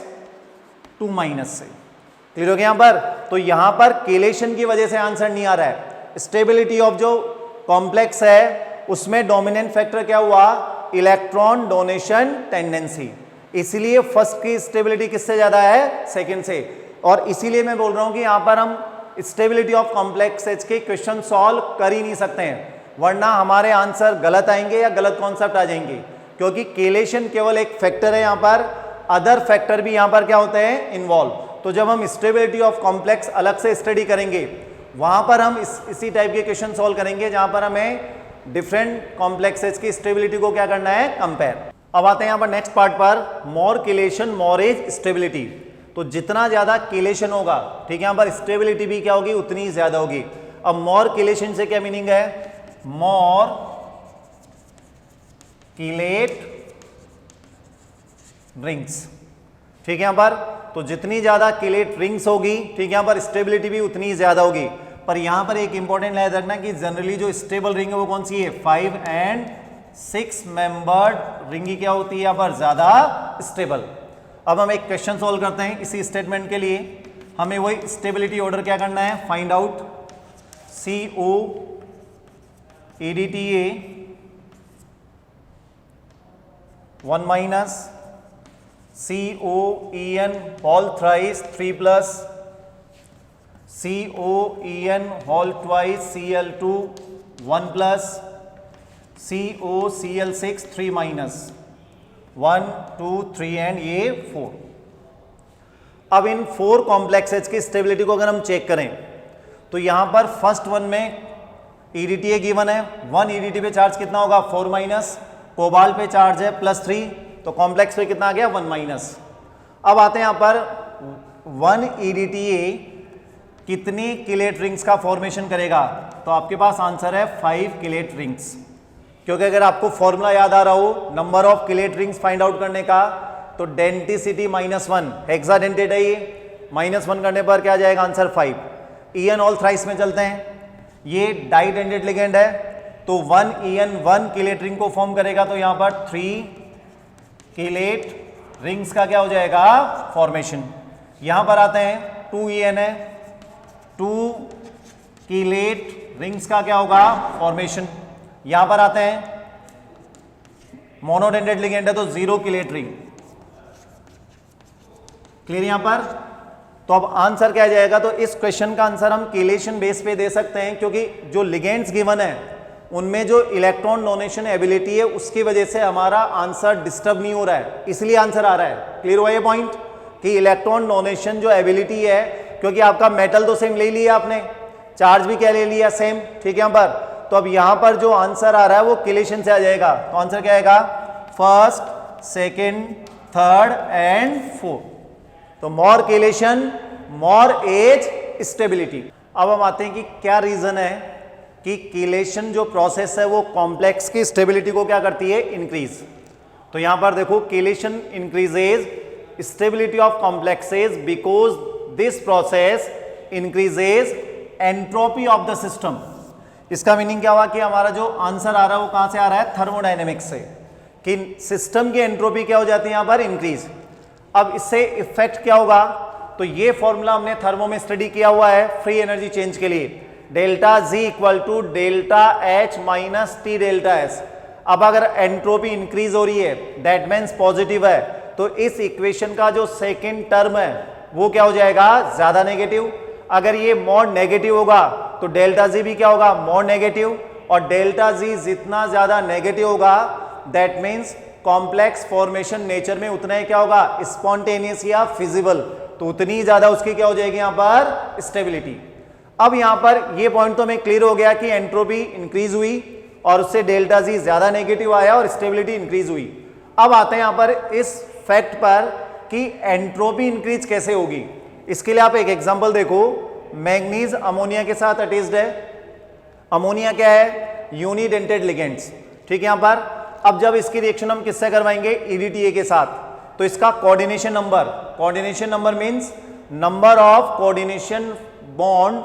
2 माइनस से। क्लियर हो गया यहां पर? तो यहां पर केलेशन की वजह से आंसर नहीं आ रहा है। स्टेबिलिटी ऑफ जो कॉम्प्लेक्स है उसमें डोमिनेंट फैक्टर क्या हुआ? Electron donation tendency. इसीलिए फर्स्ट की स्टेबिलिटी किससे ज्यादा है? सेकंड से। और इसीलिए मैं बोल रहा हूं कि यहां पर हम स्टेबिलिटी ऑफ कॉम्प्लेक्सेस के क्वेश्चन सॉल्व कर ही नहीं सकते हैं, वरना हमारे आंसर गलत आएंगे या गलत कॉन्सेप्ट आ जाएंगे। क्योंकि केलेशन केवल एक फैक्टर है यहां पर, अदर फैक्टर भी यहां पर क्या होते हैं? इन्वॉल्व। तो जब हम स्टेबिलिटी ऑफ कॉम्प्लेक्स अलग से स्टडी करेंगे, वहां पर हम इसी टाइप के क्वेश्चन सॉल्व करेंगे जहां पर हमें डिफरेंट कॉम्प्लेक्सेस की स्टेबिलिटी को क्या करना है? कंपेयर। अब आते हैं यहां पर नेक्स्ट पार्ट पर, मोर केलेशन मोर इज स्टेबिलिटी। तो जितना ज्यादा केलेशन होगा, ठीक है, यहां पर स्टेबिलिटी भी क्या होगी? उतनी ही ज्यादा होगी। अब मोर केलेशन से क्या मीनिंग है? मोर कीलेट रिंग्स। ठीक है यहां पर, तो जितनी ज्यादा कीलेट रिंग्स होगी, ठीक है, यहां पर स्टेबिलिटी भी उतनी ही ज्यादा होगी। पर यहां पर एक इंपॉर्टेंट याद रखना कि जनरली जो स्टेबल रिंग है वो कौन सी है? 5 and 6 मेंबर्ड रिंग ही क्या होती है यहां पर? ज्यादा स्टेबल। अब हम एक क्वेश्चन सॉल्व करते हैं इसी स्टेटमेंट के लिए। हमें वही स्टेबिलिटी ऑर्डर क्या करना है? Find out CO EDTA 1 minus COEN whole thrice 3 plus COEN whole twice Cl2 1 plus COCl6 3 minus 1 2 3 and ये 4। अब इन 4 कॉम्प्लेक्सेस की स्टेबिलिटी को अगर हम चेक करें तो यहां पर फर्स्ट वन में EDTA गिवन है। 1 EDTA पे चार्ज कितना होगा? 4 माइनस। कोबाल्ट पे चार्ज है +3, तो कॉम्प्लेक्स पे कितना आ गया? 1 माइनस। अब आते हैं यहां पर 1 EDTA कितनी किलेट रिंग्स का फॉर्मेशन करेगा? तो आपके पास आंसर है 5 किलेट रिंग्स। क्योंकि अगर आपको फॉर्मूला याद आ रहा हो number of chelate rings find out करने का, तो डेंटिसिटी -1, हेक्साडेंटेड है ये, -1 करने पर क्या आ जाएगा? आंसर 5। EN ऑल थ्राइस में चलते हैं, ये डाइडेंटेड लिगेंड है, तो 1 EN 1 किलेट रिंग को फॉर्म करेगा, तो यहां पर 3 किलेट रिंग्स का क्या हो जाएगा? फॉर्मेशन। यहां पर आते हैं 2 EN है, 2 किलेट रिंग्स का क्या होगा? फॉर्मेशन। यहां पर आते हैं मोनोडेंटेड लिगेंड है तो 0 किलेट रिंग। क्लियर यहां पर? तो अब आंसर क्या जाएगा? तो इस क्वेश्चन का आंसर हम केलेशन बेस पे दे सकते हैं, क्योंकि जो लिगेंड्स गिवन है उनमें जो इलेक्ट्रॉन डोनेशन एबिलिटी है उसकी वजह से हमारा आंसर डिस्टर्ब नहीं हो रहा है, इसलिए आंसर आ रहा है। क्लियर हुआ ये पॉइंट कि इलेक्ट्रॉन डोनेशन जो एबिलिटी है, क्योंकि आपका मेटल तो सेम ले लिया आपने, चार्ज भी क्या ले लिया? सेम। ठीक है यहां पर, तो अब यहां पर जो आंसर आ रहा है वो केलेशन से आ जाएगा। तो आंसर क्या आएगा? First, second, third and fourth. तो मोर केलेशन मोर एज स्टेबिलिटी। अब हम आते हैं कि क्या रीजन है कि केलेशन जो प्रोसेस है वो कॉम्प्लेक्स की स्टेबिलिटी को क्या करती है? इंक्रीज। तो यहां पर देखो, chelation increases stability of complexes because this process increases entropy of the system. इसका मीनिंग क्या हुआ कि हमारा जो आंसर आ रहा है वो कहां से आ रहा है? थर्मोडायनेमिक्स से, कि सिस्टम की एंट्रोपी क्या हो जाती है यहां पर? इंक्रीज। अब इससे इफेक्ट क्या होगा? तो ये फॉर्मूला हमने थर्मो में स्टडी किया हुआ है फ्री एनर्जी चेंज के लिए, delta G equal to delta H minus T delta S। अब अगर एंट्रोपी इंक्रीज हो रही है दैट मीन्स पॉजिटिव है, तो इस इक्वेशन का जो सेकेंड टर्म है वो क्या हो जाएगा, ज्यादा नेगेटिव। अगर ये मॉड नेगेटिव होगा तो डेल्टा जी भी क्या होगा, मॉड नेगेटिव, और डेल्टा जी जितना ज्यादा नेगेटिव होगा that means complex formation nature में उतना ही क्या होगा, स्पॉन्टेनियस या फिजिबल, तो उतनी ज्यादा उसकी क्या हो जाएगी यहां पर स्टेबिलिटी। अब यहां पर ये पॉइंट तो हमें क्लियर हो गया कि एंट्रोपी इंक्रीज हुई और उससे डेल्टा जी ज्यादा नेगेटिव आया और स्टेबिलिटी इंक्रीज हुई। अब आते हैं यहां पर इस फैक्ट पर कि एंट्रोपी इंक्रीज कैसे होगी। इसके लिए आप एक एग्जांपल देखो, मैंगनीज अमोनिया के साथ अटैच्ड है। अमोनिया क्या है, यूनिडेंटेड लिगेंड्स, ठीक है। यहां पर अब जब इसकी रिएक्शन हम किससे करवाएंगे, EDTA के साथ, तो इसका coordination number means number of coordination bond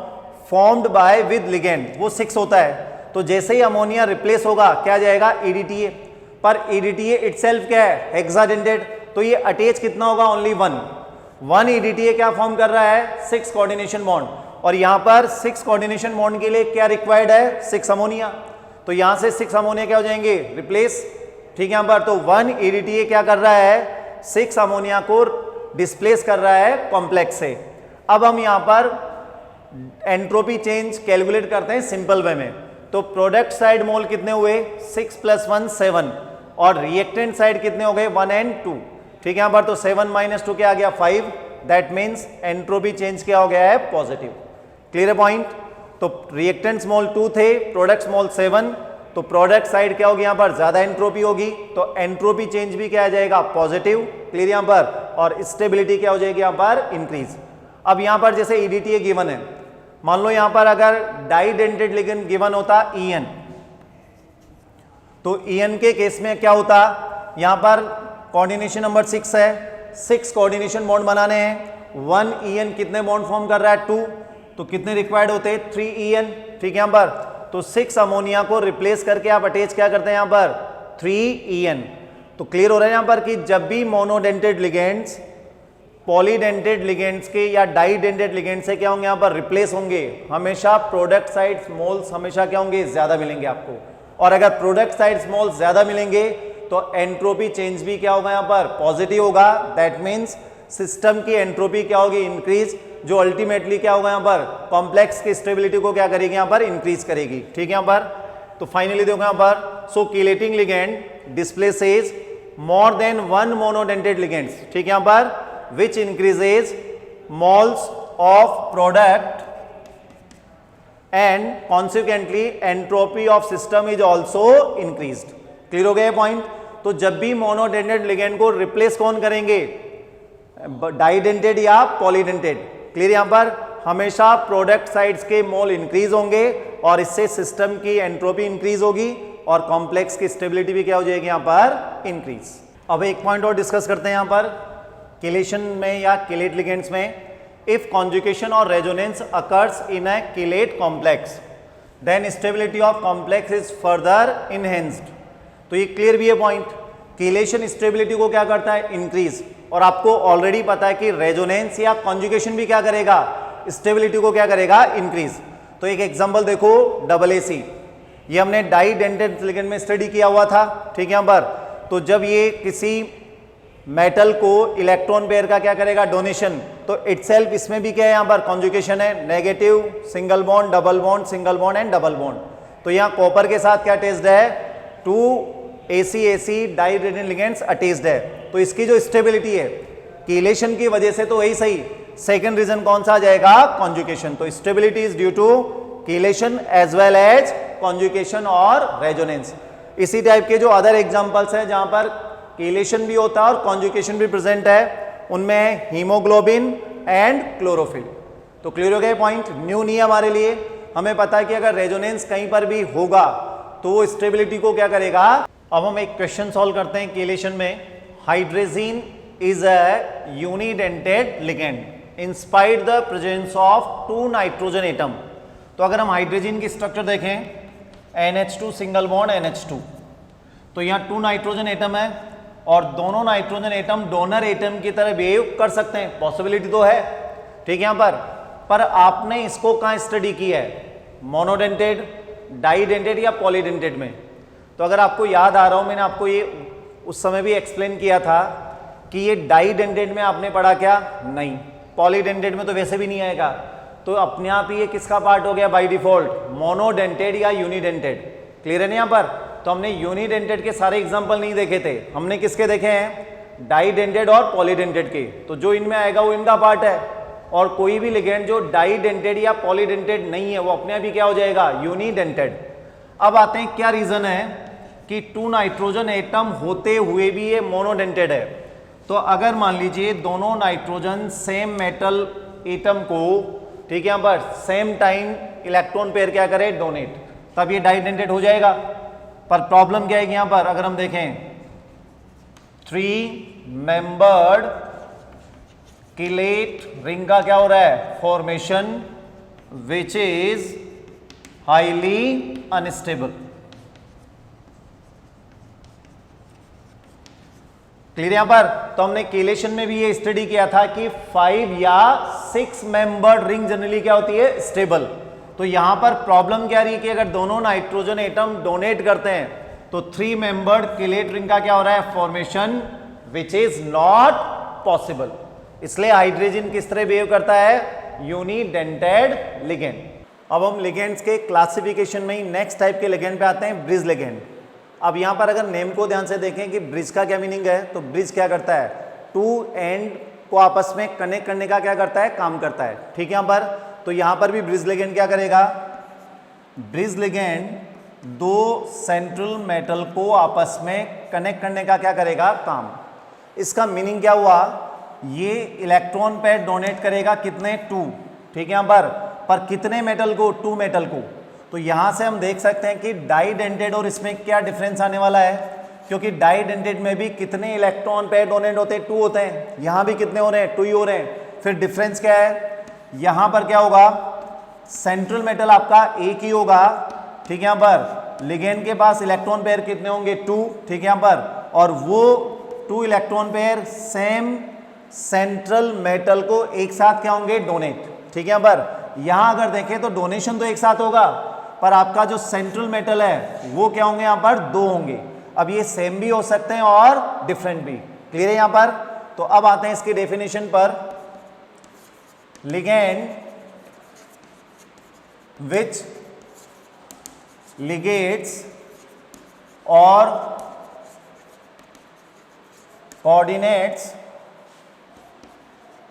formed by with ligand, वो 6 होता है। तो जैसे ही अमोनिया रिप्लेस होगा क्या जाएगा, EDTA, पर EDTA इटसेल्फ क्या है, हेक्साडेंटेड, तो ये अटैच कितना होगा, ओनली 1 EDTA क्या फॉर्म कर रहा है, 6 कोऑर्डिनेशन बॉन्ड, और यहां पर 6 कोऑर्डिनेशन बॉन्ड के लिए क्या रिक्वायर्ड है, 6 अमोनिया, तो यहां से 6 अमोनिया क्या हो जाएंगे, रिप्लेस, ठीक है। यहां पर तो 1 EDTA क्या कर रहा है, 6 अमोनिया को डिस्प्लेस कर रहा है कॉम्प्लेक्स से। अब हम यहां पर एंट्रोपी चेंज कैलकुलेट करते हैं सिंपल वे में, तो प्रोडक्ट साइड मोल कितने हुए, 6 + 1 7, और रिएक्टेंट साइड कितने हो गए, 1 and 2, ठीक है। यहां पर तो 7 - 2 क्या आ गया, 5, दैट मीन्स एंट्रोपी चेंज क्या हो गया है, पॉजिटिव। क्लियर है पॉइंट। तो रिएक्टेंट्स मोल 2 थे, प्रोडक्ट्स मोल 7, तो प्रोडक्ट साइड क्या होगी, यहां पर ज्यादा एंट्रोपी होगी, तो एंट्रोपी चेंज भी क्या आ जाएगा, पॉजिटिव। क्लियर यहां पर, और स्टेबिलिटी क्या हो जाएगी यहां पर, इंक्रीज। अब यहां पर जैसे EDTA गिवन है, मान लो यहां पर अगर डाइडेंटेड लिगेंड गिवन होता EN, तो EN के केस में क्या होता, यहां पर कोऑर्डिनेशन नंबर 6 है, 6 कोऑर्डिनेशन बॉन्ड बनाने हैं, 1 EN कितने बॉन्ड फॉर्म कर रहा है, 2, तो कितने रिक्वायर्ड होते हैं, 3 EN, ठीक है। यहां पर तो 6 अमोनिया को रिप्लेस करके आप अटैच क्या करते हैं यहां पर, 3 EN। तो क्लियर हो रहा है यहां पर कि जब भी मोनोडेंटेड लिगेंड्स पॉलीडेंटेड लिगेंड्स के या डाइडेंटेड लिगेंड से क्या होंगे यहां पर रिप्लेस होंगे, हमेशा प्रोडक्ट साइड्स मोल्स हमेशा क्या होंगे, ज्यादा मिलेंगे आपको, और अगर प्रोडक्ट साइड्स मोल्स ज्यादा मिलेंगे तो एंट्रोपी चेंज भी क्या होगा यहां पर, पॉजिटिव होगा, दैट मीन्स सिस्टम की एंट्रोपी क्या होगी, इंक्रीज, जो अल्टीमेटली क्या होगा यहां पर, कॉम्प्लेक्स की स्टेबिलिटी को क्या करेगी यहां पर, इंक्रीज करेगी, ठीक है। यहां पर तो फाइनली देखो यहां पर, so chelating ligand displaces more than 1 monodentate ligands, ठीक है। यहां पर which increases moles of product and consequently entropy of system is also increased। Clear हो गया पॉइंट। तो जब भी मोनोडेंटेड लिगेंड को रिप्लेस कौन करेंगे, डाइडेंटेड या पॉलीडेंटेड, क्लियर। यहां पर हमेशा प्रोडक्ट साइड्स के मोल इंक्रीज होंगे और इससे सिस्टम की एंट्रोपी इंक्रीज होगी और कॉम्प्लेक्स की स्टेबिलिटी भी क्या हो जाएगी यहां पर, इंक्रीज। अब एक पॉइंट और डिस्कस करते हैं यहां पर किलेशन में या किलेट लिगेंड्स में, इफ कॉन्जुगेशन और resonance occurs in a chelate complex then stability of complex is further enhanced. तो ये क्लियर भी है पॉइंट, किलेशन स्टेबिलिटी को क्या करता है, इंक्रीज, और आपको ऑलरेडी पता है कि रेजोनेंस या कॉन्जुगेशन भी क्या करेगा, स्टेबिलिटी को क्या करेगा, इंक्रीज। तो एक एग्जांपल देखो, AAC, ये हमने डाइडेंटेड लिगेंड में स्टडी किया हुआ था, ठीक है। यहां पर तो जब ये किसी मेटल को इलेक्ट्रॉन पेयर का क्या करेगा, डोनेशन, तो इटसेल्फ इसमें भी क्या है यहां पर, कॉन्जुगेशन है, negative, single bond, double bond, single bond and double bond. तो यहां कॉपर के साथ क्या अटैच्ड है, 2 AC डाइडेंटेड लिगेंड्स अटैच्ड है, तो इसकी जो स्टेबिलिटी है कीलेशन की वजह से तो वही सही, सेकंड रीजन कौन सा आ जाएगा, कॉन्जुगेशन। तो stability is due to chelation as well as conjugation और रेजोनेंस। इसी टाइप के जो अदर एग्जांपल्स हैं जहां पर कीलेशन भी होता है और कॉन्जुगेशन भी प्रेजेंट है, उनमें हीमोग्लोबिन एंड क्लोरोफिल। तो क्लियर हो गया पॉइंट, न्यू नहीं है हमारे लिए, हमें पता है कि अगर रेजोनेंस कहीं पर भी होगा तो वो स्टेबिलिटी को क्या करेगा। अब हम एक क्वेश्चन सॉल्व करते हैं कीलेशन में। Hydrazine is a unidentate ligand in spite the presence of 2 nitrogen atom. तो अगर हम हाइड्रोजन की स्ट्रक्चर देखें, NH2 सिंगल बॉन्ड NH2, तो यहाँ 2 नाइट्रोजन एटम है और दोनों नाइट्रोजन एटम डोनर एटम की तरह बिहेव कर सकते हैं, पॉसिबिलिटी तो है, ठीक है। यहाँ पर आपने इसको कहाँ स्टडी किया है, मोनोडेंटेड, डाइडेंटेड या पॉलीडेंटेड में। तो अगर आपको याद आ रहा हो, मैंने आपको ये उस समय भी एक्सप्लेन किया था कि ये डाइडेंटेड में आपने पढ़ा क्या, नहीं, पॉलीडेंटेड में तो वैसे भी नहीं आएगा, तो अपने आप ही ये किसका पार्ट हो गया बाय डिफॉल्ट, मोनोडेंटेड या यूनिडेंटेड। क्लियर है ना यहाँ पर? तो हमने यूनिडेंटेड के सारे एग्जांपल नहीं देखे थे, हमने किसके देखे हैं, डाइडेंटेड और पॉलीडेंटेड के। तो जो इनमें आएगा वो इनका पार्ट है, और कोई भी लिगेंड जो डाइडेंटेड या पॉलीडेंटेड नहीं है वो अपने आप ही क्या हो जाएगा, यूनिडेंटेड। अब आते हैं क्या रीजन है कि 2 नाइट्रोजन एटम होते हुए भी ये मोनोडेंटेड है। तो अगर मान लीजिए दोनों नाइट्रोजन सेम मेटल एटम को, ठीक है, यहाँ पर सेम टाइम इलेक्ट्रॉन पेयर क्या करे, डोनेट, तब ये डाइडेंटेड हो जाएगा। पर प्रॉब्लम क्या है यहाँ पर, अगर हम देखें 3 मेंबर्ड किलेट रिंग का क्या हो रहा है, formation, which is highly unstable. Clear यहां पर? तो हमने केलेशन में भी ये स्टडी किया था कि 5 या 6 मेंबर्ड रिंग जनरली क्या होती है, स्टेबल। तो यहां पर प्रॉब्लम क्या रही कि अगर दोनों नाइट्रोजन एटम डोनेट करते हैं तो 3 मेंबर्ड किलेट रिंग का क्या हो रहा है, formation, which is not possible. इसलिए हाइड्रोजन किस तरह बिहेव करता है, यूनिडेंटेड लिगेंड। अब हम लिगेंड्स के क्लासिफिकेशन में ही नेक्स्ट टाइप के लिगेंड पे आते हैं, ब्रिज लिगेंड। अब यहां पर अगर नेम को ध्यान से देखें कि ब्रिज का क्या मीनिंग है, तो ब्रिज क्या करता है, 2 एंड को आपस में कनेक्ट करने का क्या करता है, काम करता है। ठीक है यहां पर? तो यहां पर भी ब्रिज लिगेंड क्या करेगा, ब्रिज लिगेंड 2 सेंट्रल मेटल को आपस में कनेक्ट करने का क्या करेगा, काम। इसका मीनिंग क्या हुआ, ये इलेक्ट्रॉन पेयर डोनेट करेगा कितने, 2, ठीक है यहां पर कितने मेटल को, 2 मेटल को। तो यहां से हम देख सकते हैं कि डाइडेंटेड और इसमें क्या डिफरेंस आने वाला है, क्योंकि डाइडेंटेड में भी कितने इलेक्ट्रॉन पेयर डोनेट होते हैं, 2 होते हैं, यहां भी कितने हो रहे हैं, 2 ही हो रहे हैं। फिर डिफरेंस क्या है, यहां पर क्या होगा, सेंट्रल मेटल आपका एक ही होगा, ठीक है यहां पर लिगेंड के पास इलेक्ट्रॉन पेयर कितने होंगे, 2, ठीक है यहां पर, और वो 2 electron pair same central metal को एक साथ क्या होंगे, डोनेट। ठीक है यहां पर यहां अगर देखें तो डोनेशन तो एक साथ होगा, पर आपका जो सेंट्रल मेटल है वो क्या होंगे, यहां पर 2 होंगे। अब ये सेम भी हो सकते हैं और डिफरेंट भी। क्लियर है यहां पर? तो अब आते हैं इसकी डेफिनेशन पर, लिगेंड विच लिगेट्स और coordinates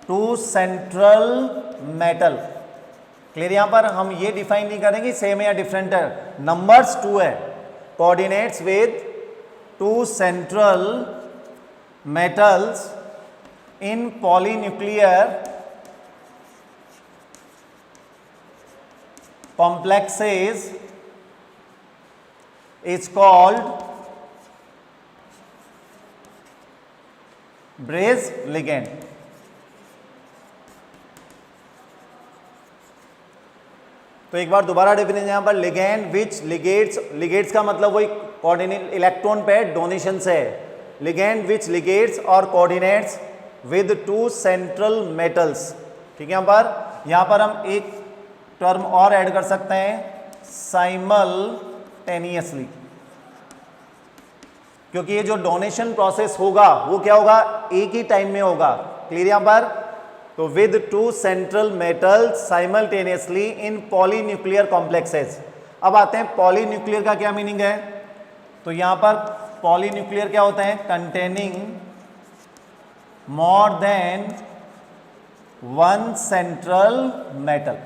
to central metal. Clear यहां पर हम ये डिफाइन नहीं करेंगे सेम है या डिफरेंट है, नंबर्स 2 है, coordinates with 2 central metals in polynuclear complexes is called Brise ligand। तो एक बार दोबारा डेफिनेशन यहां पर, लिगेंड विच लिगेट्स का मतलब वही कोऑर्डिनेट इलेक्ट्रॉन पेयर डोनेशन से है, लिगेंड विच लिगेट्स और कोऑर्डिनेट्स विद 2 सेंट्रल मेटल्स। ठीक है यहां पर हम एक टर्म और ऐड कर सकते हैं, साइमल्टेनियसली, क्योंकि ये जो डोनेशन प्रोसेस होगा वो क्या होगा, एक ही टाइम में होगा। क्लियर यहां पर? तो with 2 central metal simultaneously in polynuclear complexes. अब आते हैं पॉलीन्यूक्लियर का क्या मीनिंग है, तो यहां पर पॉलीन्यूक्लियर क्या होते हैं, कंटेनिंग मोर देन 1 सेंट्रल मेटल।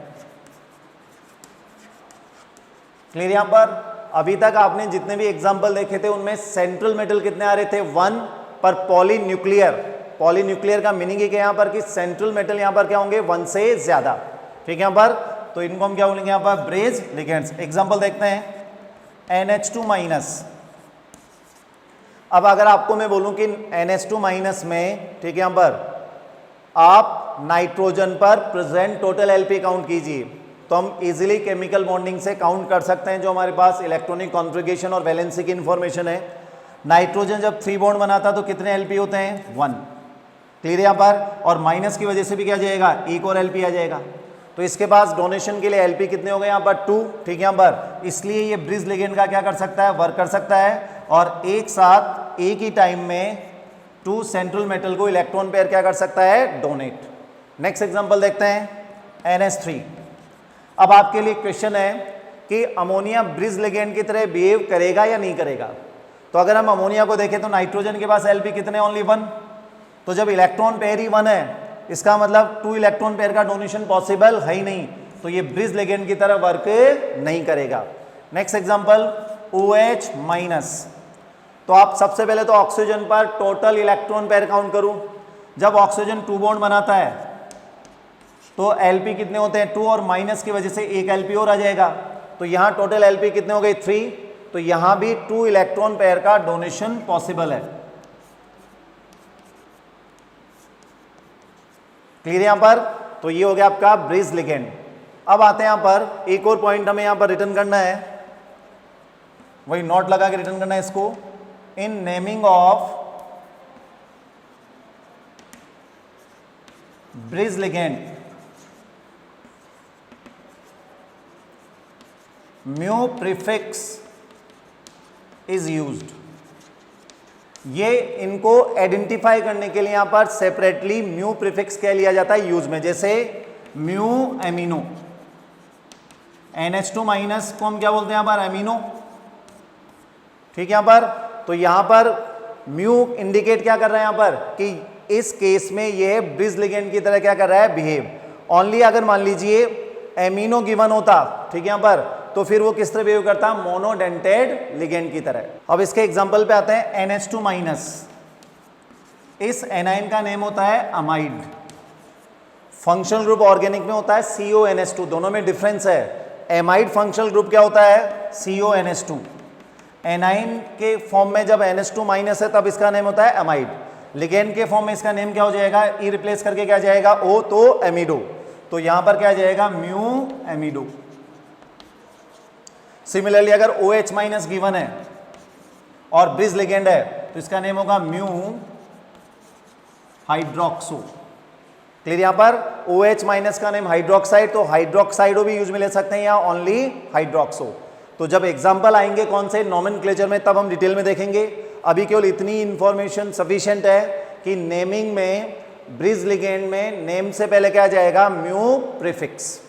क्लियर यहां पर? अभी तक आपने जितने भी एग्जाम्पल देखे थे उनमें सेंट्रल मेटल कितने आ रहे थे, 1, पर पॉलीन्यूक्लियर का मीनिंग है कि यहां पर कि सेंट्रल मेटल यहां पर क्या होंगे, 1 से ज्यादा। ठीक है यहां पर? तो इनको हम क्या बोलेंगे यहां पर, ब्रेज लिगेंड्स। एग्जाम्पल देखते हैं, NH2-। अब अगर आपको मैं बोलूं कि NH2- में, ठीक है यहां पर आप नाइट्रोजन पर प्रेजेंट टोटल एलपी काउंट कीजिए, तो हम इजीली केमिकल बॉन्डिंग से काउंट कर सकते हैं जो हमारे पास इलेक्ट्रॉनिक कॉन्फ़िगरेशन और वैलेंसी की इंफॉर्मेशन है। नाइट्रोजन जब 3 बॉन्ड बनाता तो कितने एलपी होते हैं, 1। क्लियर यहां पर? और माइनस की वजह से भी क्या जाएगा, एक और एलपी आ जाएगा। तो इसके पास डोनेशन के लिए एलपी कितने हो गए यहाँ पर 2, ठीक है यहाँ पर, इसलिए ये ब्रिज लिगेंड का क्या कर सकता है, वर्क कर सकता है और एक साथ एक ही टाइम में 2 सेंट्रल मेटल को इलेक्ट्रॉन पेयर क्या कर सकता है, डोनेट। नेक्स्ट एग्जांपल देखते हैं NH3। अब आपके लिए क्वेश्चन है कि अमोनिया ब्रिज लिगेंड की तरह बिहेव करेगा या नहीं करेगा। तो अगर हम अमोनिया को देखें तो नाइट्रोजन के पास एलपी कितने, ओनली 1, तो जब इलेक्ट्रॉन पेयर ही 1 है इसका मतलब 2 इलेक्ट्रॉन पेयर का डोनेशन पॉसिबल है ही नहीं, तो ये ब्रिज लिगेंड की तरह वर्क नहीं करेगा। नेक्स्ट एग्जांपल OH-, तो आप सबसे पहले तो ऑक्सीजन पर टोटल इलेक्ट्रॉन पेयर काउंट करूं। जब ऑक्सीजन 2 बॉन्ड बनाता है तो एलपी कितने होते हैं, 2, और माइनस की वजह से एक एलपी और आ जाएगा, तो यहां टोटल एलपी कितने हो गए, 3, तो यहां भी 2 इलेक्ट्रॉन पेयर का डोनेशन पॉसिबल है। क्लियर यहां पर, तो ये हो गया आपका ब्रिज लिगेंड। अब आते हैं यहां पर एक और पॉइंट हमें यहां पर रिटर्न करना है, वही नोट लगा के रिटर्न करना है इसको। In naming of bridge ligand mu prefix is used. ये इनको आइडेंटिफाई करने के लिए यहां पर सेपरेटली म्यू प्रीफिक्स क्या लिया जाता है यूज में, जैसे म्यू एमिनो, NH2- को हम क्या बोलते हैं यहां पर, एमिनो, ठीक है यहां पर। तो यहां पर म्यू इंडिकेट क्या कर रहा है यहां पर कि इस केस में ये ब्रिज लिगेंड की तरह क्या कर रहा है, बिहेव। ओनली अगर मान लीजिए एमिनो गिवन होता, ठीक है यहां पर, तो फिर वो किस तरह बिहेव करता, मोनोडेंटेड लिगेंड की तरह। अब इसके एग्जांपल पे आते हैं NH2-। इस एनाइन का नेम होता है अमाइड। फंक्शनल ग्रुप ऑर्गेनिक में होता है CONH2, दोनों में डिफरेंस है। एमाइड फंक्शनल ग्रुप क्या होता है, CONH2। एनाइन के फॉर्म में जब NH2- है तब इसका नेम होता है अमाइड। लिगेंड के फॉर्म में इसका नेम क्या हो जाएगा, ई रिप्लेस करके क्या जाएगा, O, तो एमिडो, तो यहां पर क्या जाएगा, म्यू एमिडो। सिमिलरली अगर OH- गिवन है और ब्रिज लिगेंड है तो इसका नेम होगा म्यू हाइड्रोक्सो। क्लियर यहां पर, OH- का नेम हाइड्रोक्साइड, तो हाइड्रोक्साइडो भी यूज में ले सकते हैं या ओनली हाइड्रोक्सो। तो जब एग्जांपल आएंगे कौन से नोमेनक्लेचर में तब हम डिटेल में देखेंगे। अभी केवल इतनी इंफॉर्मेशन सफिशिएंट है कि नेमिंग में ब्रिज लिगेंड में नेम से पहले क्या जाएगा, म्यू प्रीफिक्स।